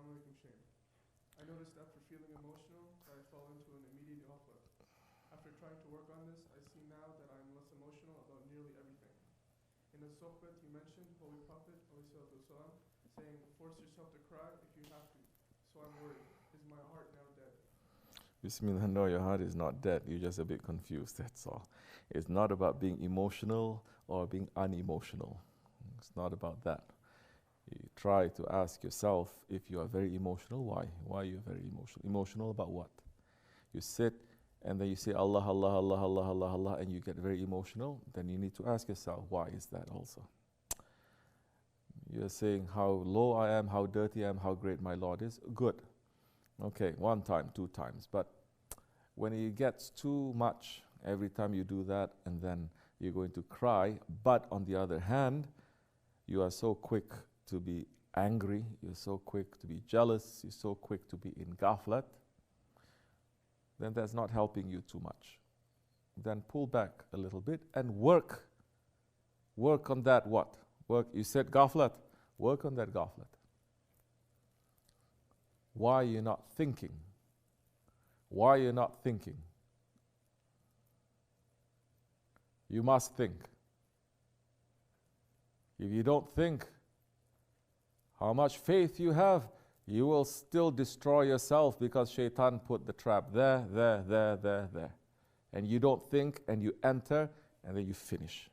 Assalamu alaikum, Shaykh. I noticed after feeling emotional that I fall into an immediate ghafla. After trying to work on this, I see now that I'm less emotional about nearly everything. In the sohbet you mentioned Holy Prophet ﷺ saying, force yourself to cry if you have to. So I'm worried. Is my heart now dead? Bismillah, no, your heart is not dead. You're just a bit confused, that's all. It's not about being emotional or being unemotional. It's not about that. You try to ask yourself, if you are very emotional, why? Why are you very emotional? Emotional about what? You sit and then you say Allah, Allah, Allah, Allah, Allah, Allah, and you get very emotional, then you need to ask yourself, why is that also? You're saying how low I am, how dirty I am, how great my Lord is. Good. Okay, 1 time, 2 times. But when it gets too much, every time you do that, and then you're going to cry, but on the other hand, you are so quick to be angry, you're so quick to be jealous, you're so quick to be in ghaflat, then that's not helping you too much. Then pull back a little bit and work. Work on that what? Work, you said ghaflat, work on that ghaflat. Why are you not thinking? Why are you not thinking? You must think. If you don't think, how much faith you have, you will still destroy yourself because shaitan put the trap there. And you don't think and you enter and then you finish.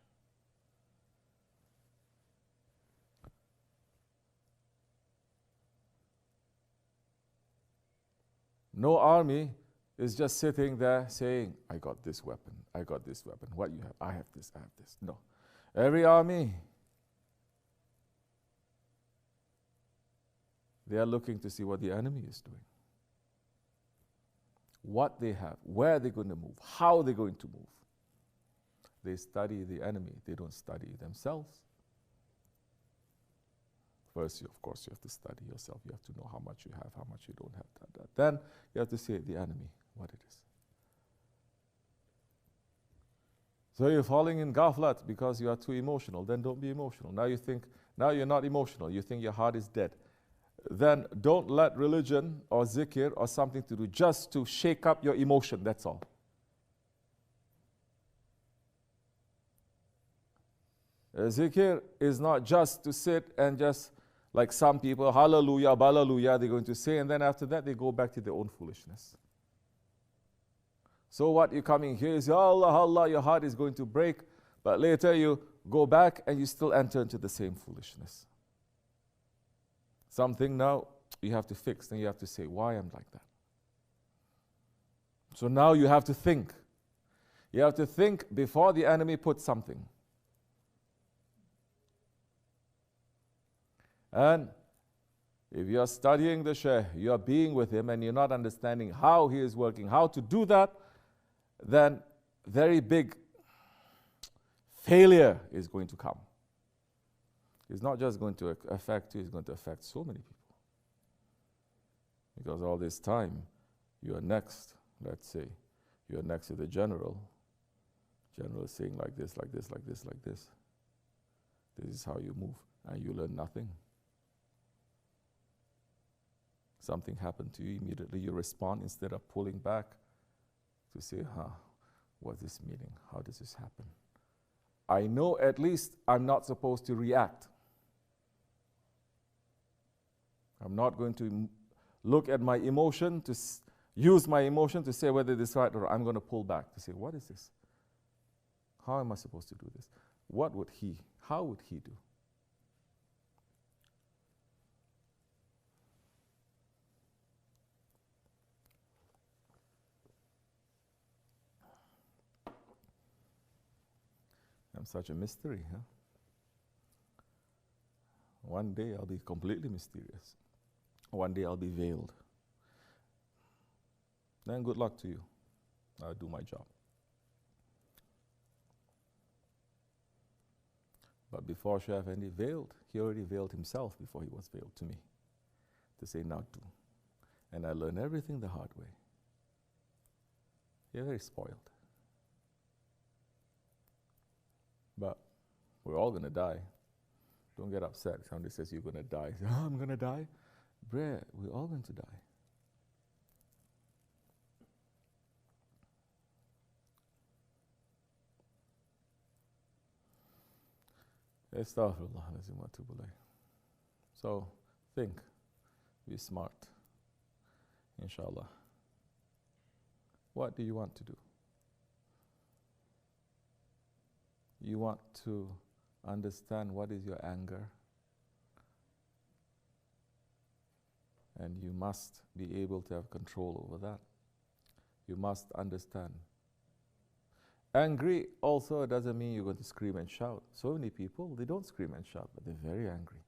No army is just sitting there saying, I got this weapon, I got this weapon. What you have? I have this, I have this. No. Every army, they are looking to see what the enemy is doing. What they have, where they're going to move, how they're going to move. They study the enemy, they don't study themselves. First, of course, you have to study yourself. You have to know how much you have, how much you don't have. Then you have to see the enemy, what it is. So you're falling in ghaflat because you are too emotional. Then don't be emotional. Now you think, now you're not emotional. You think your heart is dead. Then don't let religion or zikr or something to do just to shake up your emotion. That's all. Zikr is not just to sit and just, like some people, hallelujah, hallelujah, they're going to say, and then after that they go back to their own foolishness. So what you're coming here is, Allah, Allah, your heart is going to break, but later you go back and you still enter into the same foolishness. Something now you have to fix, then you have to say, why I'm like that? So now you have to think. You have to think before the enemy puts something. And if you are studying the Shaykh, you are being with him and you're not understanding how he is working, how to do that, then very big failure is going to come. It's not just going to affect you, it's going to affect so many people. Because all this time, you are next, let's say, you are next to the general. General is saying like this, like this, like this, like this. This is how you move, and you learn nothing. Something happened to you, immediately you respond instead of pulling back to say, what's this meaning? How does this happen? I know at least I'm not supposed to react. I'm not going to look at my emotion, to use my emotion to say whether this is right, or I'm going to pull back to say, what is this? How am I supposed to do this? What would he, how would he do? I'm such a mystery, huh? One day I'll be completely mysterious. One day I'll be veiled. Then good luck to you. I'll do my job. But before Shaykh Effendi veiled, he already veiled himself before he was veiled to me. To say, now do. And I learned everything the hard way. You're very spoiled. But we're all going to die. Don't get upset. Somebody says you're going to die. I'm going to die. Bruh, we're all going to die. Astaghfirullah, lazim wa atubu ilayh. So, think, be smart, inshallah. What do you want to do? You want to understand what is your anger, and you must be able to have control over that. You must understand. Angry also doesn't mean you're going to scream and shout. So many people, they don't scream and shout, but they're very angry.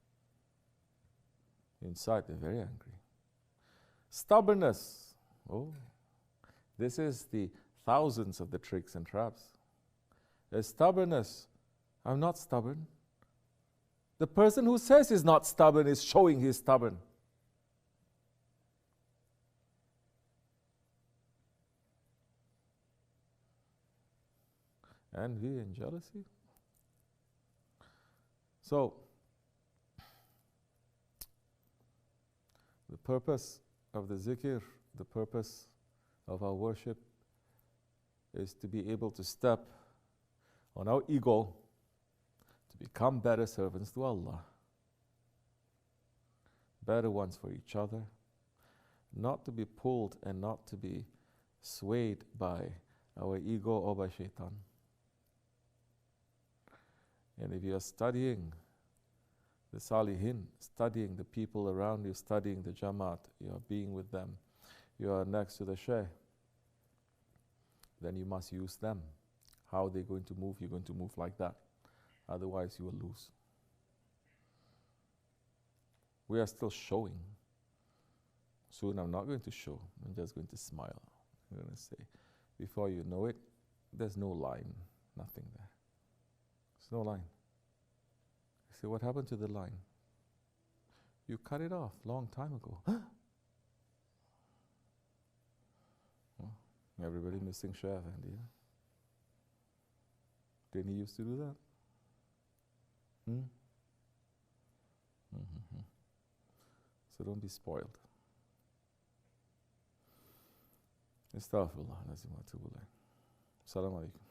Inside, they're very angry. Stubbornness. Oh, this is the thousands of the tricks and traps. There's stubbornness. I'm not stubborn. The person who says he's not stubborn is showing he's stubborn. Envy and jealousy. So, the purpose of the zikr, the purpose of our worship is to be able to step on our ego to become better servants to Allah, better ones for each other, not to be pulled and not to be swayed by our ego or by shaitan. And if you are studying the Salihin, studying the people around you, studying the Jamaat, you are being with them, you are next to the Shaykh, then you must use them. How they're going to move, you're going to move like that. Otherwise, you will lose. We are still showing. Soon I'm not going to show, I'm just going to smile. I'm going to say, before you know it, there's no line, nothing there. There's no line. You say, what happened to the line? You cut it off long time ago. Well, everybody missing Shaykh, and yeah. Didn't he used to do that? So don't be spoiled. Astaghfirullah, lazim wa atubu ilayh. Assalamu alaikum.